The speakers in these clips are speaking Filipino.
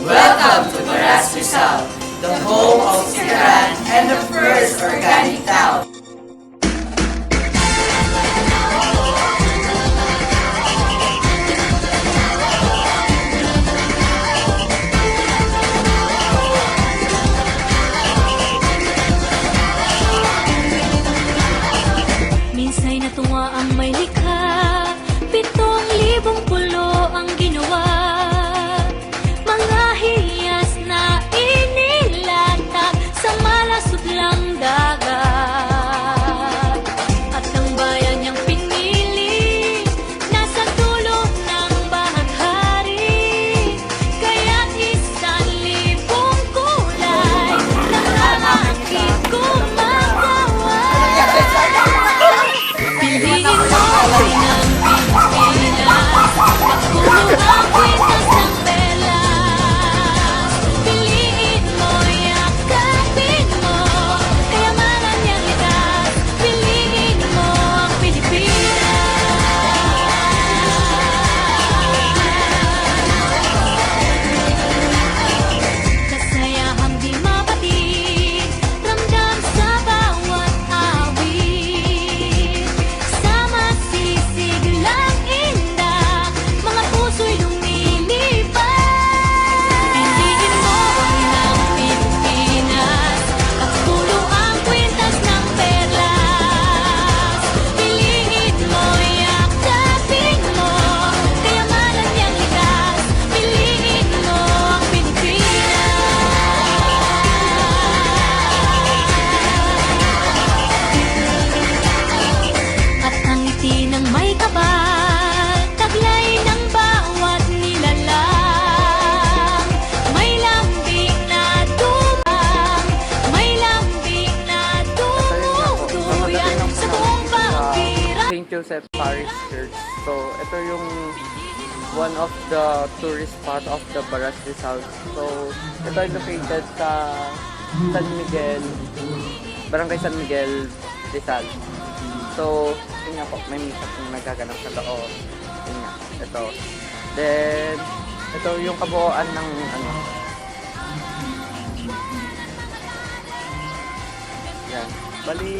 Welcome to Baras Rizal, the home of Sikaran and the first organic town. Minsa'y natuwa ang may likha, 7,000 pulo ang ginawa. Mga hiyas na inilatag sa malasudlang dagat. At ang bayan niyang pinili, nasa dulo ng bahaghari. Kaya't 1,000 kulay, nakakakit gumagawa. Piliin mo ay ng Pilipinas, pagpulo ang kwintas ng pelas. Piliin mo, yakapin mo, kayamanan niyang likas. Piliin mo ang Pilipinas. Kasayahang di mapatid, ramdam sa bawat awit. Sama sisiglang indah, mga puso'y lumilipad. Piliin mo ang inang Pilipinas, pagpulo ang kwintas ng perlas. Piliin mo, yakapin mo, kayamanan niyang likas. Piliin mo ang Pilipinas. At ang ngiti ng may kapal, taglay ng bawat nilalang. May lambing na tumang, may lambing na tumutuyan sa buong bakira. St. Joseph Parish Church. So, ito yung one of the tourist spot of the Baras Rizal. So, ito ay located sa San Miguel, Barangay San Miguel, Rizal. So, yun nga po, may misa kung nagaganap sa loob. Yun nga, ito. Then, ito yung kabuuan ng yan. Bali,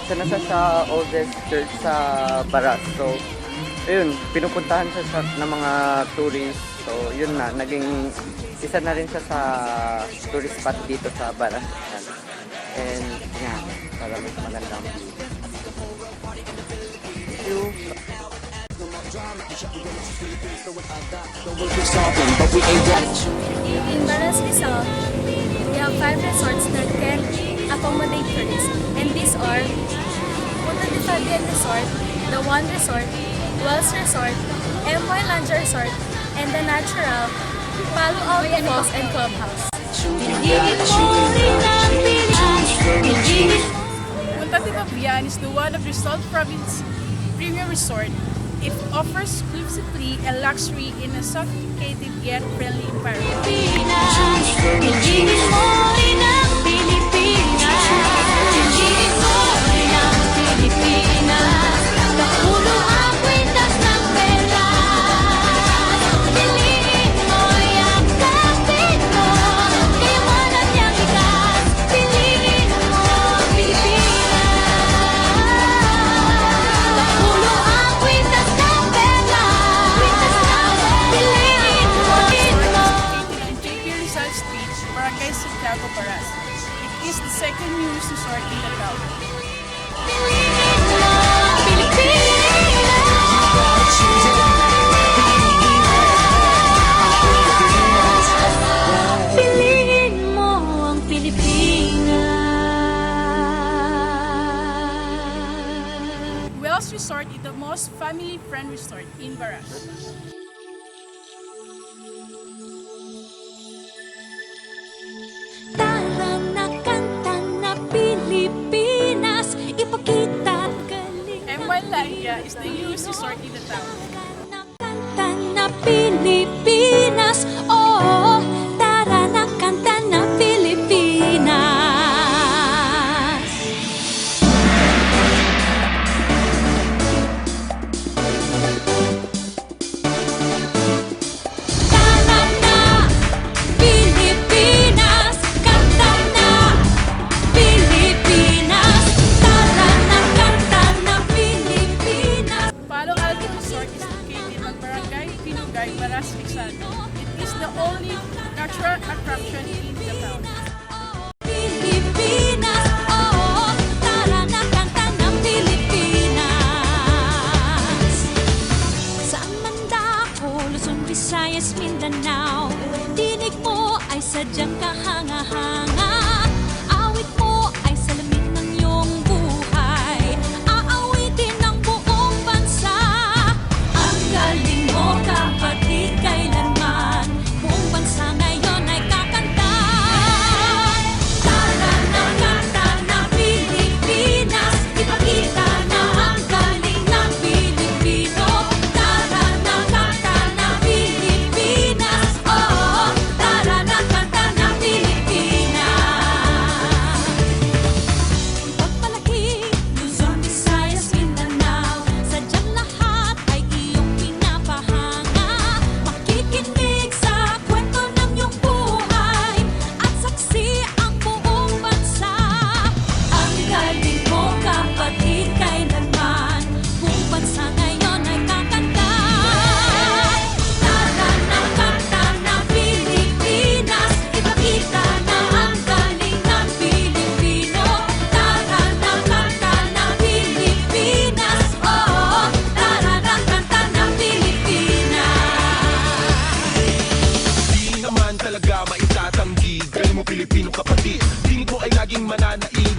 isa na sa oldest church sa Baras. So, ayun, pinupuntahan siya ng mga tourists. So, yun na, naging isa na rin siya sa tourist spot dito sa Baras. Yan. And, yan, para mas magandang view. Thank you. In Baras Rizal, we have 5 resorts that can accommodate tourists, and these are Punta de Fabian Resort, The One Resort, Wells Resort, MY Lounge Resort, and the natural Palo Alto Falls and Clubhouse. Piliin mo rin ang Pilipinas. Piliin Punta de Fabian is the one of Rizal Province premier resort. It offers exclusively and luxury in a sophisticated yet friendly environment. Pilipinas. Piliin mo rin ang Pilipinas. Piliin mo rin ang Pilipinas. Pagpulo ang kwintas ng pelas. Piliin mo, yakapin mo, kayamanan niyang likas. Piliin mo ang Pilipinas. Pagpulo ang kwintas ng pelas. Piliin mo, Located in JP Rizal Street, Barangay Santiago, Baras. It is the second newest resort in the town. piliin mo ang Pilipinas. Piliin mo ang Pilipinas. Wells Resort is the most family-friendly resort in Baras. Tara na kanta na Pilipinas, ipakita galing. MY Laia is the newest resort in the town. Na kanta na Pilipinas, oh, tara na kanta na Pilipinas.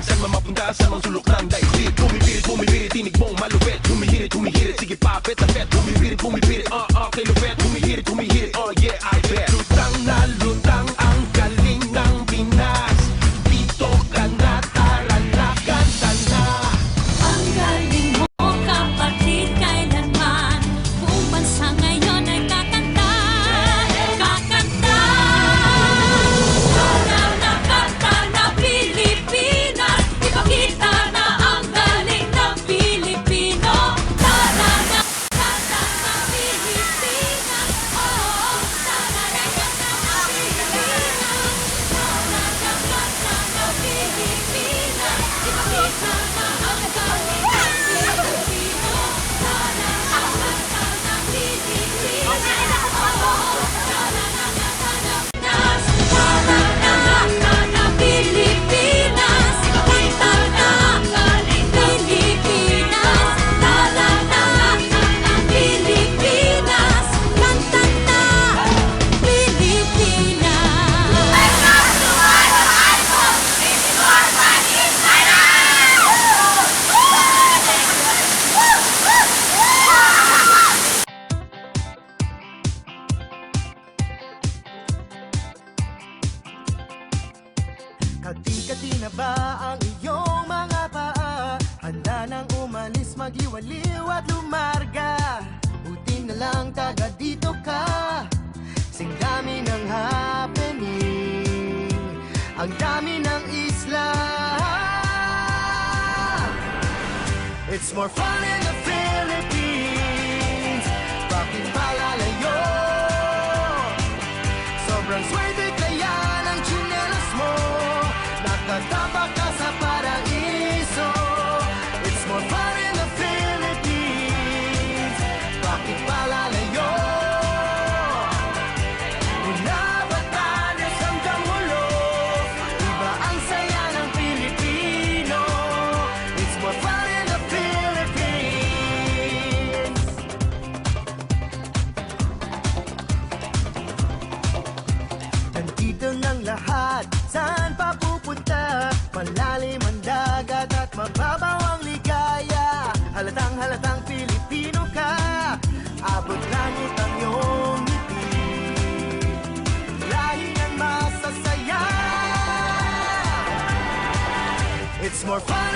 Saan man mapunta sa mga sulok ng daigdig. Bumibirit, tinig mong malupit. Humihirit, sige papet na pet. Bumibirit, kay lupet. Humihirit, oh yeah, I bet. Lutang na lutang ang galing ng Pinas. Dito ka na, tara na, kanta na. Ang galing mo kapatid kailanman. Buong bansa ngayon ay kakanta. Kakanta. Tara na kanta na Pilipinas. Ipakita na ang galing ng Pilipino. Tara na kanta na Pilipinas. Oh, tara na kanta na Pilipinas. Tara na kanta na Pilipinas. Ipakita na ang galing ng Pilipino. Tara na kanta na Pilipinas. Oh, tara na kanta na Pinas. Tara na kanta na Pilipinas. Ipakita na ang galing ng Pilipinas. Tara na kanta na Pilipinas. Kanta na Pilipinas. Kati-kati na ba ang iyong mga paa? Handa nang umalis, magiwaliw at lumarga. Buti na lang taga dito ka. Sing dami ng happening, ang dami ng isla. It's more fun in the Philippines. Bakit palalayo? Sobrang swerte kaya ng tsinelas mo. Nakatapak ka sa paraiso. It's more fun in the Philippines. Bakit palalayo? Mula Batanes hanggang Mulo, iba ang saya ng Pilipino. It's more fun in the Philippines. Nandito ng lahat, saan pa pupunta? Malalim ang dagat at mababaw ang ligaya. Halatang Pilipino ka. Abot langit ang iyong ngiti. Lahi ng masasaya. It's more fun